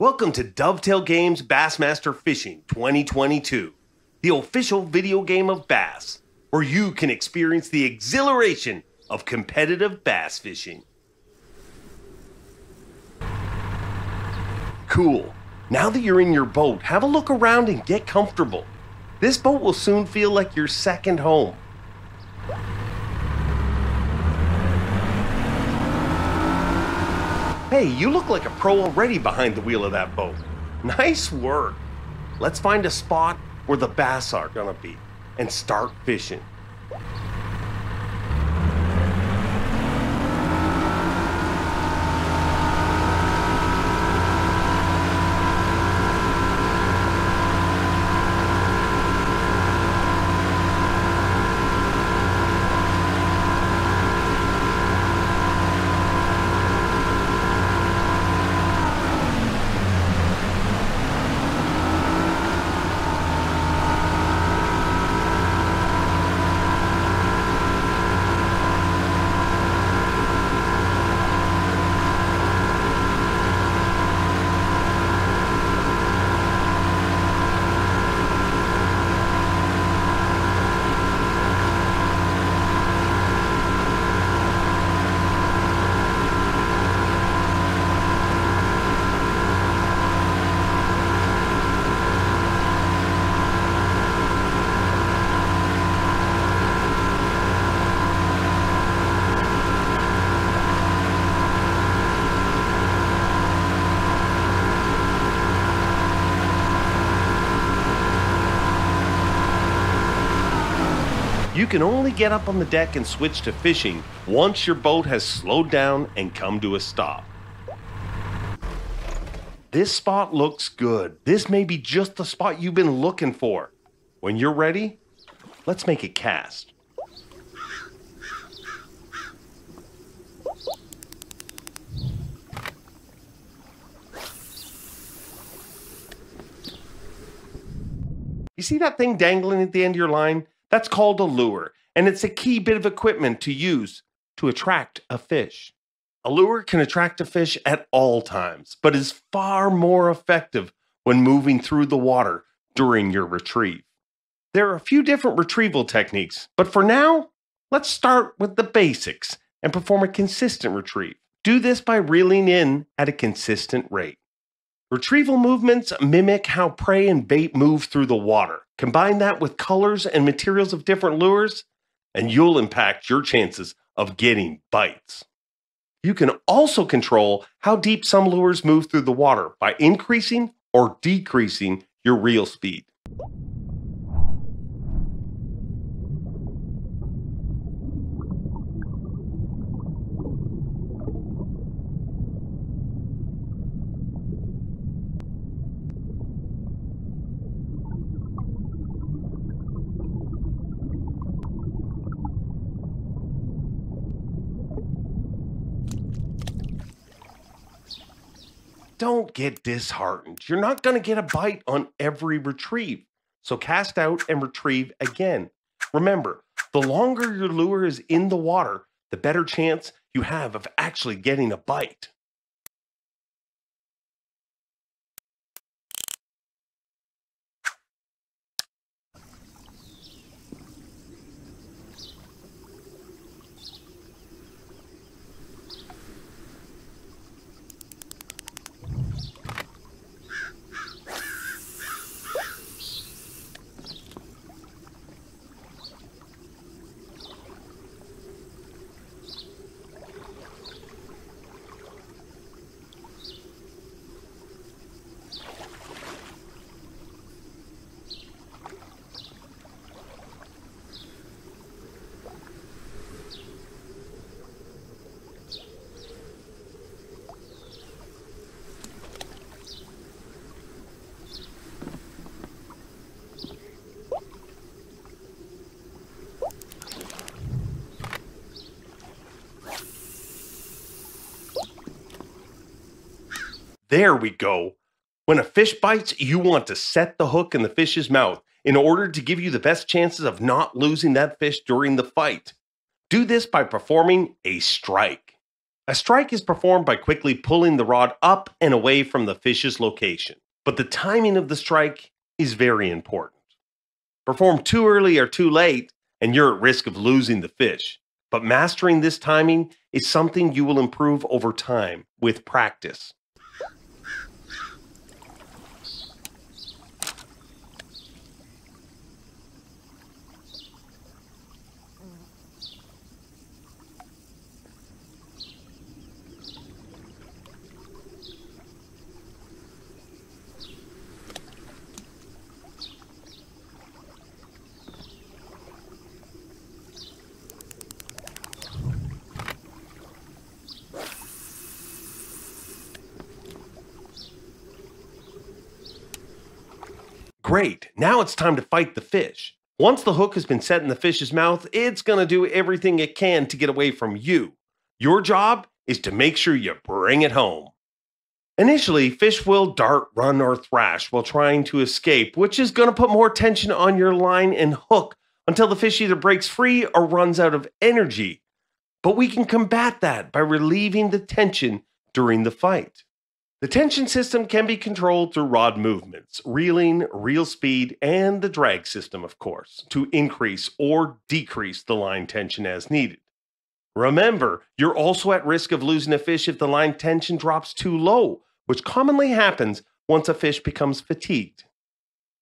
Welcome to Dovetail Games Bassmaster Fishing 2022, the official video game of bass, where you can experience the exhilaration of competitive bass fishing. Cool. Now that you're in your boat, have a look around and get comfortable. This boat will soon feel like your second home. Hey, you look like a pro already behind the wheel of that boat. Nice work. Let's find a spot where the bass are gonna be and start fishing. You can only get up on the deck and switch to fishing once your boat has slowed down and come to a stop. This spot looks good. This may be just the spot you've been looking for. When you're ready, let's make a cast. You see that thing dangling at the end of your line? That's called a lure, and it's a key bit of equipment to use to attract a fish. A lure can attract a fish at all times, but is far more effective when moving through the water during your retrieve. There are a few different retrieval techniques, but for now, let's start with the basics and perform a consistent retrieve. Do this by reeling in at a consistent rate. Retrieval movements mimic how prey and bait move through the water. Combine that with colors and materials of different lures, and you'll impact your chances of getting bites. You can also control how deep some lures move through the water by increasing or decreasing your reel speed. Don't get disheartened. You're not going to get a bite on every retrieve. So cast out and retrieve again. Remember, the longer your lure is in the water, the better chance you have of actually getting a bite. There we go. When a fish bites, you want to set the hook in the fish's mouth in order to give you the best chances of not losing that fish during the fight. Do this by performing a strike. A strike is performed by quickly pulling the rod up and away from the fish's location. But the timing of the strike is very important. Perform too early or too late, and you're at risk of losing the fish. But mastering this timing is something you will improve over time with practice. Great, now it's time to fight the fish. Once the hook has been set in the fish's mouth, it's going to do everything it can to get away from you. Your job is to make sure you bring it home. Initially, fish will dart, run, or thrash while trying to escape, which is going to put more tension on your line and hook until the fish either breaks free or runs out of energy. But we can combat that by relieving the tension during the fight. The tension system can be controlled through rod movements, reeling, reel speed, and the drag system, of course, to increase or decrease the line tension as needed. Remember, you're also at risk of losing a fish if the line tension drops too low, which commonly happens once a fish becomes fatigued.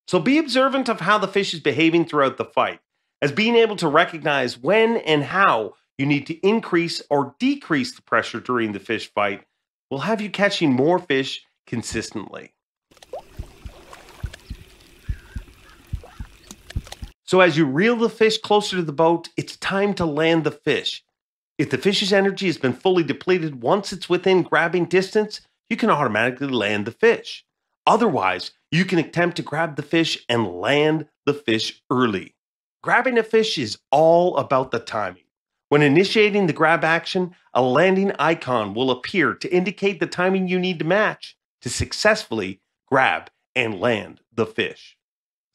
So be observant of how the fish is behaving throughout the fight, as being able to recognize when and how you need to increase or decrease the pressure during the fish fight will have you catching more fish consistently. So as you reel the fish closer to the boat, it's time to land the fish. If the fish's energy has been fully depleted once it's within grabbing distance, you can automatically land the fish. Otherwise, you can attempt to grab the fish and land the fish early. Grabbing a fish is all about the timing. When initiating the grab action, a landing icon will appear to indicate the timing you need to match to successfully grab and land the fish.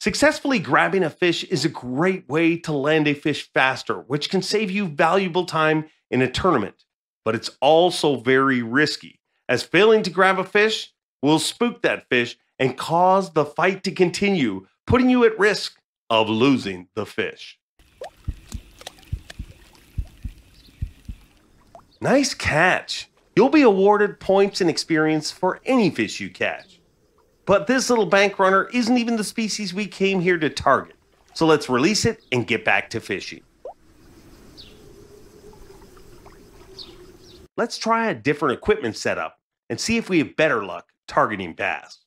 Successfully grabbing a fish is a great way to land a fish faster, which can save you valuable time in a tournament. But it's also very risky, as failing to grab a fish will spook that fish and cause the fight to continue, putting you at risk of losing the fish. Nice catch. You'll be awarded points and experience for any fish you catch. But this little bank runner isn't even the species we came here to target. So let's release it and get back to fishing. Let's try a different equipment setup and see if we have better luck targeting bass.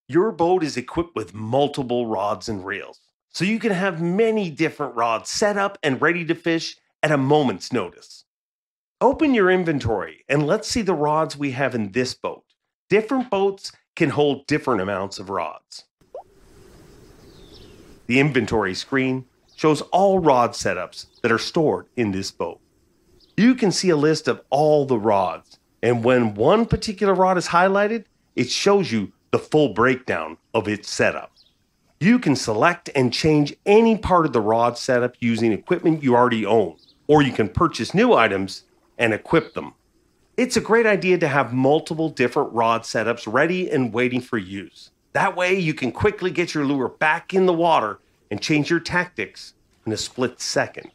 Your boat is equipped with multiple rods and reels, so you can have many different rods set up and ready to fish at a moment's notice. Open your inventory and let's see the rods we have in this boat. Different boats can hold different amounts of rods. The inventory screen shows all rod setups that are stored in this boat. You can see a list of all the rods, and when one particular rod is highlighted, it shows you the full breakdown of its setup. You can select and change any part of the rod setup using equipment you already own, or you can purchase new items and equip them. It's a great idea to have multiple different rod setups ready and waiting for use. That way you can quickly get your lure back in the water and change your tactics in a split second.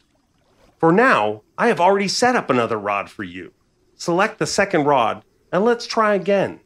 For now, I have already set up another rod for you. Select the second rod and let's try again.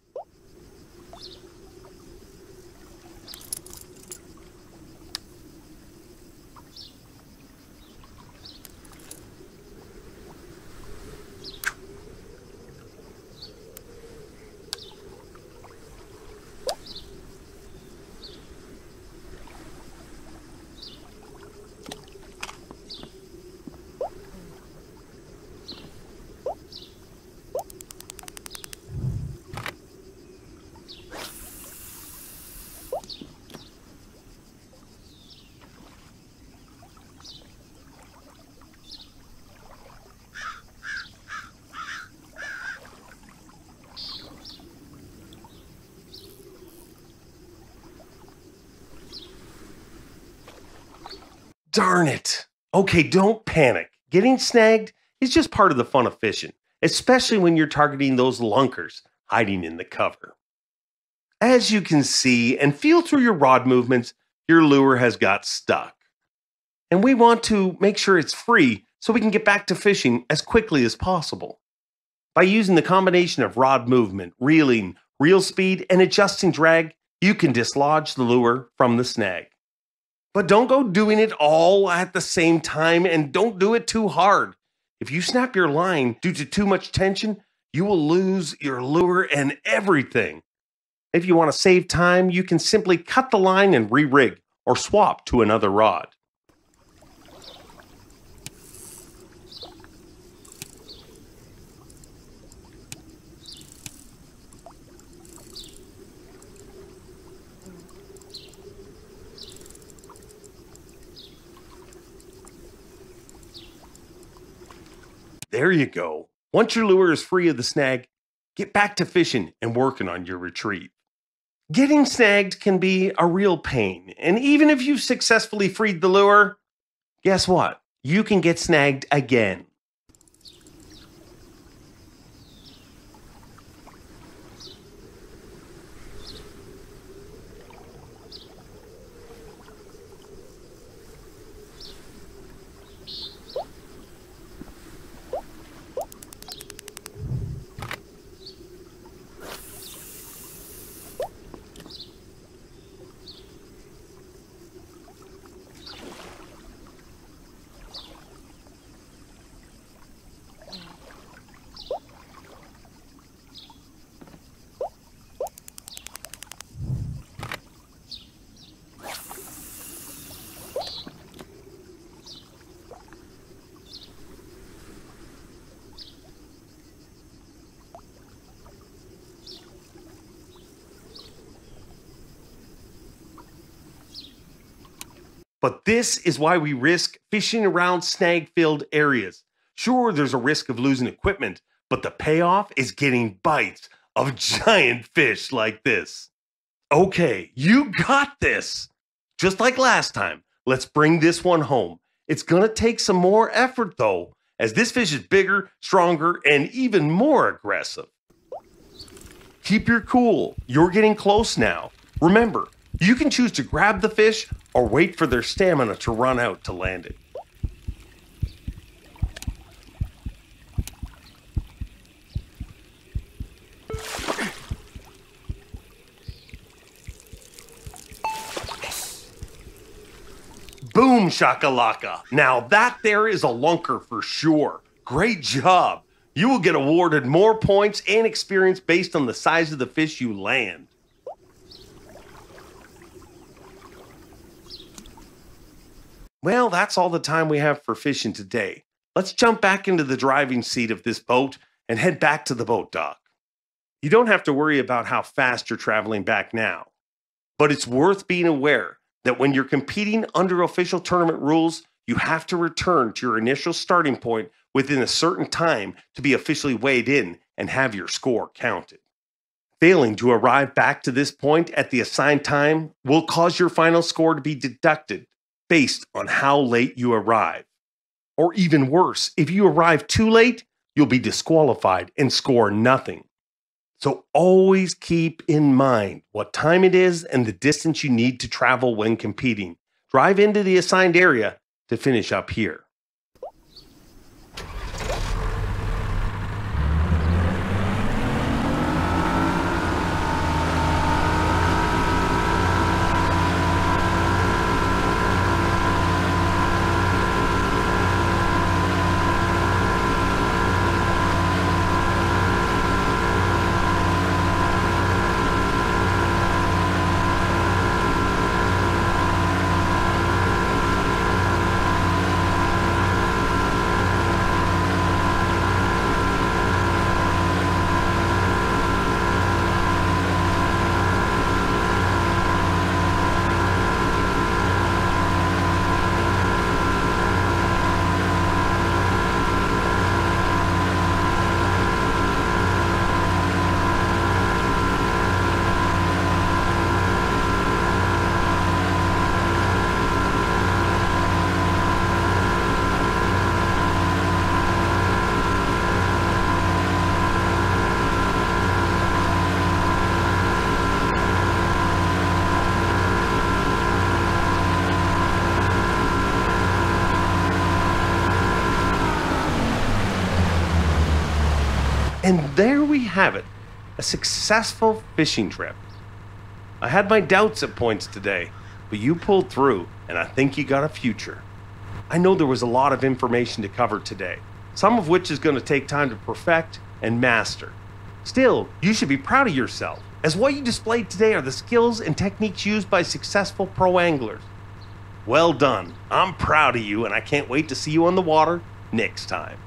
Darn it. Okay, don't panic. Getting snagged is just part of the fun of fishing, especially when you're targeting those lunkers hiding in the cover. As you can see and feel through your rod movements, your lure has got stuck. And we want to make sure it's free so we can get back to fishing as quickly as possible. By using the combination of rod movement, reeling, reel speed, and adjusting drag, you can dislodge the lure from the snag. But don't go doing it all at the same time, and don't do it too hard. If you snap your line due to too much tension, you will lose your lure and everything. If you want to save time, you can simply cut the line and re-rig or swap to another rod. There you go. Once your lure is free of the snag, get back to fishing and working on your retrieve. Getting snagged can be a real pain, and even if you've successfully freed the lure, guess what? You can get snagged again. But this is why we risk fishing around snag-filled areas. Sure, there's a risk of losing equipment, but the payoff is getting bites of giant fish like this. Okay, you got this. Just like last time, let's bring this one home. It's gonna take some more effort though, as this fish is bigger, stronger, and even more aggressive. Keep your cool. You're getting close now. Remember, you can choose to grab the fish or wait for their stamina to run out to land it. Boom shakalaka. Now that there is a lunker for sure. Great job. You will get awarded more points and experience based on the size of the fish you land. Well, that's all the time we have for fishing today. Let's jump back into the driving seat of this boat and head back to the boat dock. You don't have to worry about how fast you're traveling back now, but it's worth being aware that when you're competing under official tournament rules, you have to return to your initial starting point within a certain time to be officially weighed in and have your score counted. Failing to arrive back to this point at the assigned time will cause your final score to be deducted based on how late you arrive. Or even worse, if you arrive too late, you'll be disqualified and score nothing. So always keep in mind what time it is and the distance you need to travel when competing. Drive into the assigned area to finish up here. And there we have it, a successful fishing trip. I had my doubts at points today, but you pulled through, and I think you got a future. I know there was a lot of information to cover today, some of which is going to take time to perfect and master. Still, you should be proud of yourself, as what you displayed today are the skills and techniques used by successful pro anglers. Well done. I'm proud of you, and I can't wait to see you on the water next time.